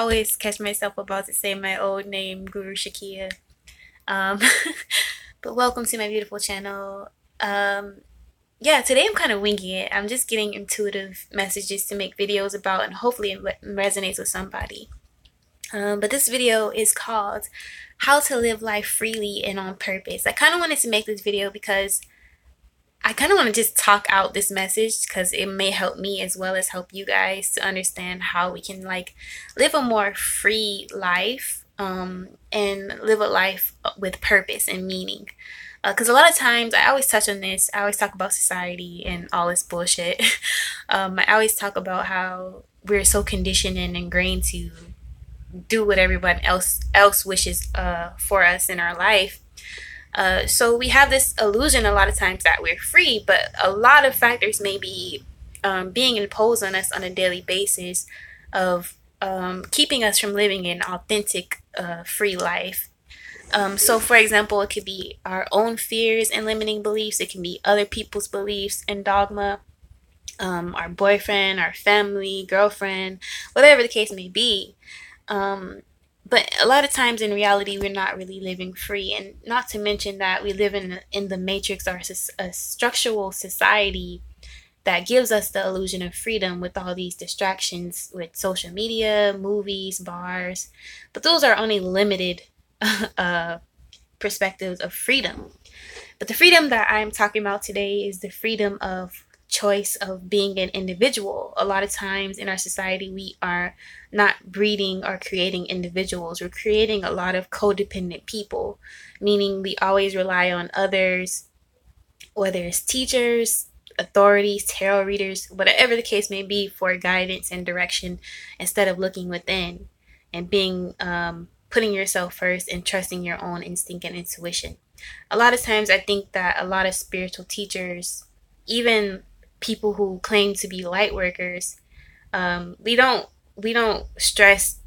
always catch myself about to say my old name, Guru Shakia. Um, but welcome to my beautiful channel. Um, yeah, today I'm kind of winging it. I'm just getting intuitive messages to make videos about, and hopefully it resonates with somebody. But this video is called How to Live Life Freely and on Purpose. I kind of wanted to make this video because I kind of want to just talk out this message because it may help me as well as help you guys to understand how we can live a more free life and live a life with purpose and meaning. Because a lot of times I always touch on this. I always talk about society and all this bullshit. I always talk about how we're so conditioned and ingrained to do what everyone else wishes for us in our life. So we have this illusion a lot of times that we're free, but a lot of factors may be being imposed on us on a daily basis of keeping us from living an authentic, free life. So, for example, it could be our own fears and limiting beliefs. It can be other people's beliefs and dogma, our boyfriend, our family, girlfriend, whatever the case may be. But a lot of times in reality, we're not really living free. And not to mention that we live in the matrix or a structural society that gives us the illusion of freedom with all these distractions with social media, movies, bars. But those are only limited perspectives of freedom. But the freedom that I'm talking about today is the freedom of choice of being an individual. A lot of times in our society, we are not breeding or creating individuals. We're creating a lot of codependent people, meaning we always rely on others, whether it's teachers, authorities, tarot readers, whatever the case may be, for guidance and direction instead of looking within and being putting yourself first and trusting your own instinct and intuition. A lot of times I think that a lot of spiritual teachers, even people who claim to be light workers, we don't stress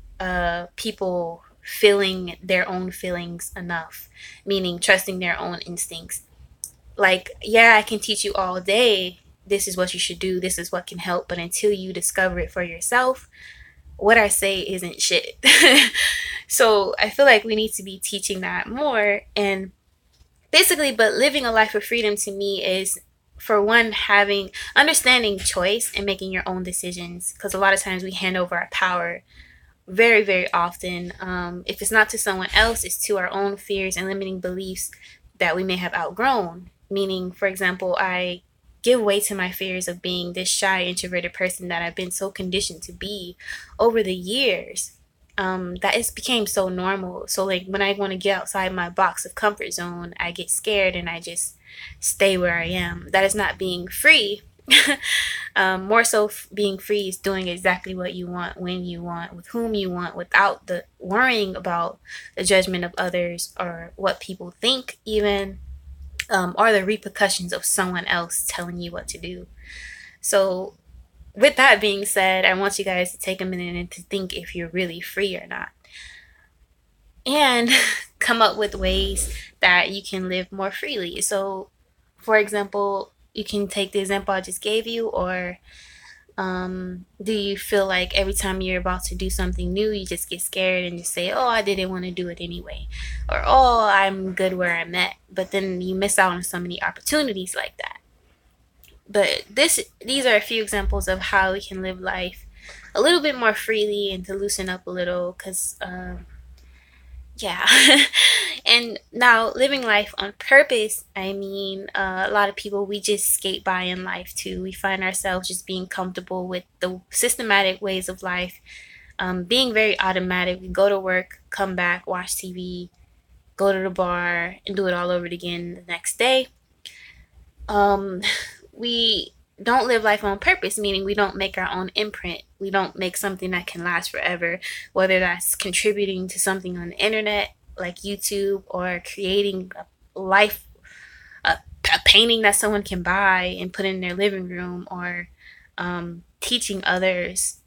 people feeling their own feelings enough, meaning trusting their own instincts. Like, yeah, I can teach you all day, this is what you should do, this is what can help, but until you discover it for yourself, what I say isn't shit. So I feel like we need to be teaching that more. And basically, but living a life of freedom to me is, for one, having understanding choice and making your own decisions, because a lot of times we hand over our power very, very often. If it's not to someone else, it's to our own fears and limiting beliefs that we may have outgrown. Meaning, for example, I give way to my fears of being this shy, introverted person that I've been so conditioned to be over the years, that it's became so normal. So like when I want to get outside my box of comfort zone, I get scared and I just stay where I am. That is not being free. More so, being free is doing exactly what you want, when you want, with whom you want, without the worrying about the judgment of others or what people think, even or the repercussions of someone else telling you what to do. So with that being said, I want you guys to take a minute and to think if you're really free or not, and come up with ways that you can live more freely. So, for example, you can take the example I just gave you, or do you feel like every time you're about to do something new, you just get scared and just say, oh, I didn't want to do it anyway, or oh, I'm good where I'm at, but then you miss out on so many opportunities like that. But these are a few examples of how we can live life a little bit more freely and to loosen up a little, because yeah. And now, living life on purpose, I mean, a lot of people, we just skate by in life too. We find ourselves just being comfortable with the systematic ways of life, being very automatic. We go to work, come back, watch TV, go to the bar, and do it all over again the next day. We don't live life on purpose, meaning we don't make our own imprint. We don't make something that can last forever, whether that's contributing to something on the internet like YouTube, or creating a life, a painting that someone can buy and put in their living room, or teaching others,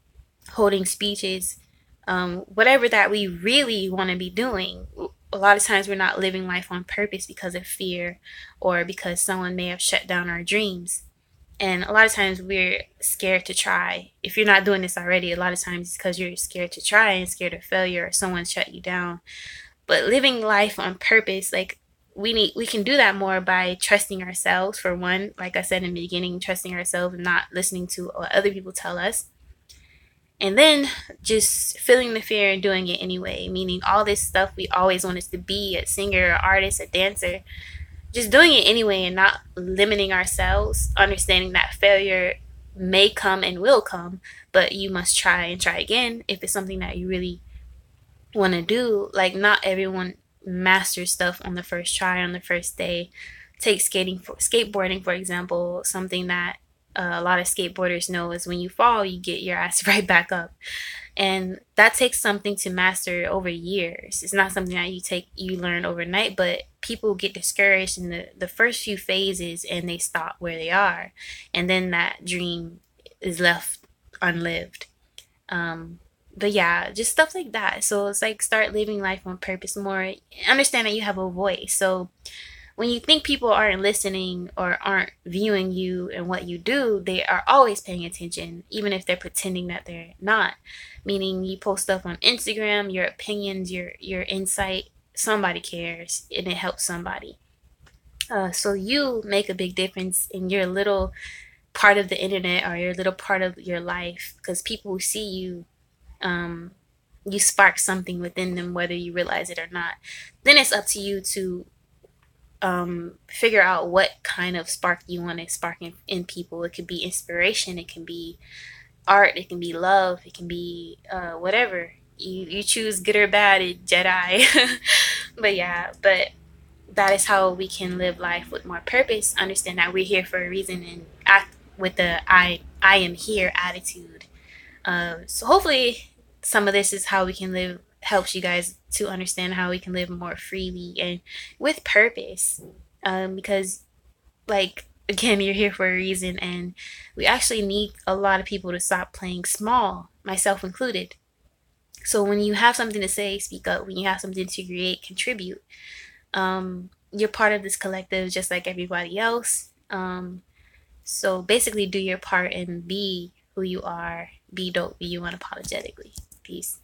holding speeches, whatever that we really want to be doing. A lot of times we're not living life on purpose because of fear or because someone may have shut down our dreams. And a lot of times we're scared to try. If you're not doing this already, a lot of times it's because you're scared to try and scared of failure or someone shut you down. But living life on purpose, like we can do that more by trusting ourselves for one, like I said in the beginning, trusting ourselves and not listening to what other people tell us. And then just feeling the fear and doing it anyway, meaning all this stuff we always want us to be, a singer, an artist, a dancer, just doing it anyway and not limiting ourselves, understanding that failure may come and will come, but you must try and try again if it's something that you really want to do. Like, not everyone masters stuff on the first try, on the first day. Take skateboarding for example. Something that a lot of skateboarders know is when you fall, you get your ass right back up, and that takes something to master over years. It's not something that you learn overnight, but people get discouraged in the first few phases and they stop where they are, and then that dream is left unlived. But yeah, just stuff like that. So it's like start living life on purpose more. Understand that you have a voice. So when you think people aren't listening or aren't viewing you and what you do, they are always paying attention, even if they're pretending that they're not. Meaning you post stuff on Instagram, your opinions, your insight, somebody cares and it helps somebody. So you make a big difference in your little part of the internet or your little part of your life, because people who see you, um, you spark something within them, whether you realize it or not. Then it's up to you to figure out what kind of spark you want to spark in people. It could be inspiration, it can be art, it can be love, it can be whatever. You choose good or bad, Jedi. But yeah, but that is how we can live life with more purpose. Understand that we're here for a reason and act with the I am here attitude. So hopefully some of this is how we can live, helps you guys to understand how we can live more freely and with purpose. Because, like, again, you're here for a reason, and we actually need a lot of people to stop playing small, myself included. So when you have something to say, speak up. When you have something to create, contribute. You're part of this collective just like everybody else. So basically, do your part and be who you are. Be dope. Be you unapologetically. Peace.